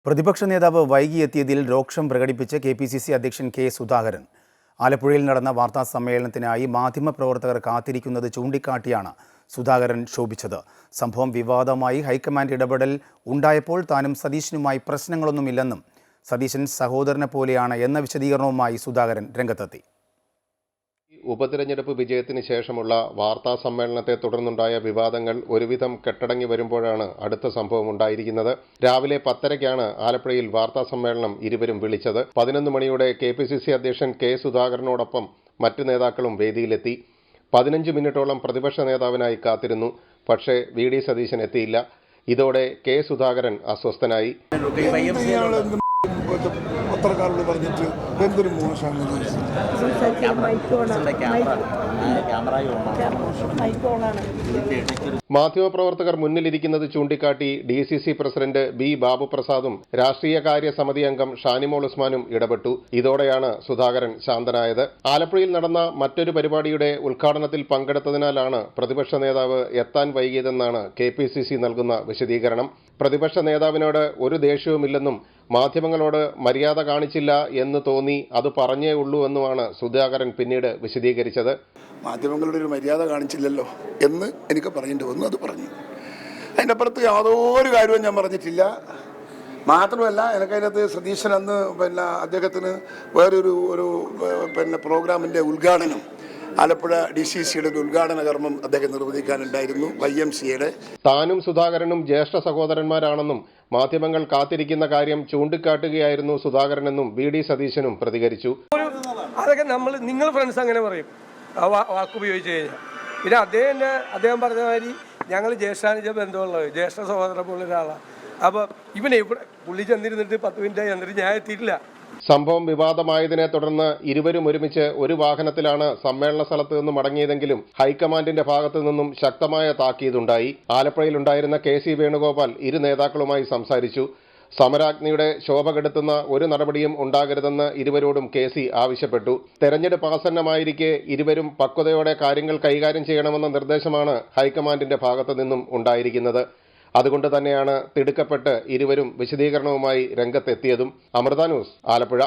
പ്രതിപക്ഷ നേതാവ് വൈകിയെത്തിയതിൽ രോക്ഷം പ്രകടിപ്പിച്ച് കെ.പി.സി.സി അധ്യക്ഷൻ കെ. സുധാകരൻ. ആലപ്പുഴയിൽ നടന്ന വാർത്താ സമ്മേളനത്തിനായി മാധ്യമപ്രവർത്തകർ കാത്തിരിക്കുന്നത് ചൂണ്ടിക്കാട്ടിയാണ് സുധാകരൻ ക്ഷോഭിച്ചത്. സംഭവം വിവാദമായി ഹൈക്കമാൻഡ് ഇടപെടൽ ഉണ്ടായപ്പോൾ താനും സതീശനുമായി പ്രശ്നങ്ങളൊന്നുമില്ലെന്നും സതീശൻ സഹോദരനെ പോലെയാണ് എന്ന വിശദീകരണവുമായി സുധാകരൻ രംഗത്തെത്തി. ഉപതെരഞ്ഞെടുപ്പ് വിജയത്തിന് ശേഷമുള്ള വാർത്താ സമ്മേളനത്തെ തുടർന്നുണ്ടായ വിവാദങ്ങൾ ഒരുവിധം കെട്ടടങ്ങി വരുമ്പോഴാണ് അടുത്ത സംഭവം ഉണ്ടായിരിക്കുന്നത്. രാവിലെ 10:30-ക്കാണ് ആലപ്പുഴയിൽ വാർത്താ സമ്മേളനം ഇരുവരും വിളിച്ചത്. 11 മണിയോടെ കെ.പി.സി.സി അധ്യക്ഷൻ കെ. സുധാകരനോടൊപ്പം മറ്റു നേതാക്കളും വേദിയിലെത്തി. 15 മിനിറ്റോളം പ്രതിപക്ഷ നേതാവിനായി കാത്തിരുന്നു. പക്ഷേ വി.ഡി. സതീശൻ എത്തിയില്ല. ഇതോടെ കെ. സുധാകരൻ അസ്വസ്ഥനായി. പത്രക്കാരോട് പറഞ്ഞിട്ട് എന്തൊരു മോശമാണ്. മാധ്യമപ്രവർത്തകർ മുന്നിലിരിക്കുന്നത് ചൂണ്ടിക്കാട്ടി DCC പ്രസിഡന്റ് ബി. ബാബുപ്രസാദും രാഷ്ട്രീയകാര്യ സമിതി അംഗം ഷാനിമോൾ ഉസ്മാനും ഇടപെട്ടു. ഇതോടെയാണ് സുധാകരൻ ശാന്തനായത്. ആലപ്പുഴയിൽ നടന്ന മറ്റൊരു പരിപാടിയുടെ ഉദ്ഘാടനത്തിൽ പങ്കെടുത്തതിനാലാണ് പ്രതിപക്ഷ നേതാവ് എത്താൻ വൈകിയതെന്നാണ് കെ.പി.സി.സി നൽകുന്ന വിശദീകരണം. പ്രതിപക്ഷ നേതാവിനോട് ഒരു ദേഷ്യവുമില്ലെന്നും മാധ്യമങ്ങളോട് മര്യാദ കാണിച്ചില്ല എന്ന് തോന്നി, അത് പറഞ്ഞേ ഉള്ളൂ എന്നുമാണ് സുധാകരൻ പിന്നീട് വിശദീകരിച്ചത്. മാധ്യമങ്ങളുടെ ഒരു മര്യാദ കാണിച്ചില്ലല്ലോ എന്ന് എനിക്ക് പറയേണ്ടി വന്നു, അത് പറഞ്ഞു. അതിൻ്റെ അപ്പുറത്ത് യാതൊരു കാര്യവും ഞാൻ പറഞ്ഞിട്ടില്ല. മാത്രമല്ല, എനിക്കതിനകത്ത് സതീശൻ അന്ന് അദ്ദേഹത്തിന് വേറൊരു പ്രോഗ്രാമിൻ്റെ ഉദ്ഘാടനം, ആലപ്പുഴ DCCയുടെ ഒരു ഉദ്ഘാടന കർമ്മം അദ്ദേഹം നിർവഹിക്കാനുണ്ടായിരുന്നു, YMCAയുടെ. താനും സുധാകരനും ജ്യേഷ്ഠ സഹോദരന്മാരാണെന്നും മാധ്യമങ്ങൾ കാത്തിരിക്കുന്ന കാര്യം ചൂണ്ടിക്കാട്ടുകയായിരുന്നു സുധാകരനെന്നും വി.ഡി. സതീശനും പ്രതികരിച്ചു. അതൊക്കെ നിങ്ങൾ ഫ്രണ്ട്സ് അങ്ങനെ പറയും, വാക്ക് ഉപയോഗിച്ച് കഴിഞ്ഞാൽ. പിന്നെ അദ്ദേഹം പറഞ്ഞ മാതിരി ഞങ്ങൾ ജ്യേഷ്ഠാനുജ ബന്ധമുള്ളത്, ജ്യേഷ്ഠ സഹോദരൻ പോലുള്ള ഒരാളാണ്. അപ്പോൾ ഇവനെ ഇവിടെ പുള്ളി ചെന്നിരുന്നിട്ട് 10 മിനിറ്റായി എന്നിട്ട് ഞാൻ എത്തിയിട്ടില്ല. സംഭവം വിവാദമായതിനെ തുടർന്ന് ഇരുവരും ഒരുമിച്ച് ഒരു വാഹനത്തിലാണ് സമ്മേളന സ്ഥലത്ത് നിന്ന് മടങ്ങിയതെങ്കിലും ഹൈക്കമാൻഡിന്റെ ഭാഗത്തു നിന്നും ശക്തമായ താക്കീതുണ്ടായി. ആലപ്പുഴയിലുണ്ടായിരുന്ന KC വേണുഗോപാൽ ഇരു നേതാക്കളുമായി സംസാരിച്ചു. സമരാഗ്നിയുടെ ശോഭ കെടുത്തുന്ന ഒരു നടപടിയും ഉണ്ടാകരുതെന്ന് ഇരുവരോടും KC ആവശ്യപ്പെട്ടു. തെരഞ്ഞെടുപ്പ് ആസന്നമായിരിക്കെ ഇരുവരും പക്വതയോടെ കാര്യങ്ങൾ കൈകാര്യം ചെയ്യണമെന്ന നിർദ്ദേശമാണ് ഹൈക്കമാൻഡിന്റെ ഭാഗത്തു നിന്നും ഉണ്ടായിരിക്കുന്നത്. അതുകൊണ്ട് തന്നെയാണ് തിടുക്കപ്പെട്ട് ഇരുവരും വിശദീകരണവുമായി രംഗത്തെത്തിയതും. അമൃത ന്യൂസ്, ആലപ്പുഴ.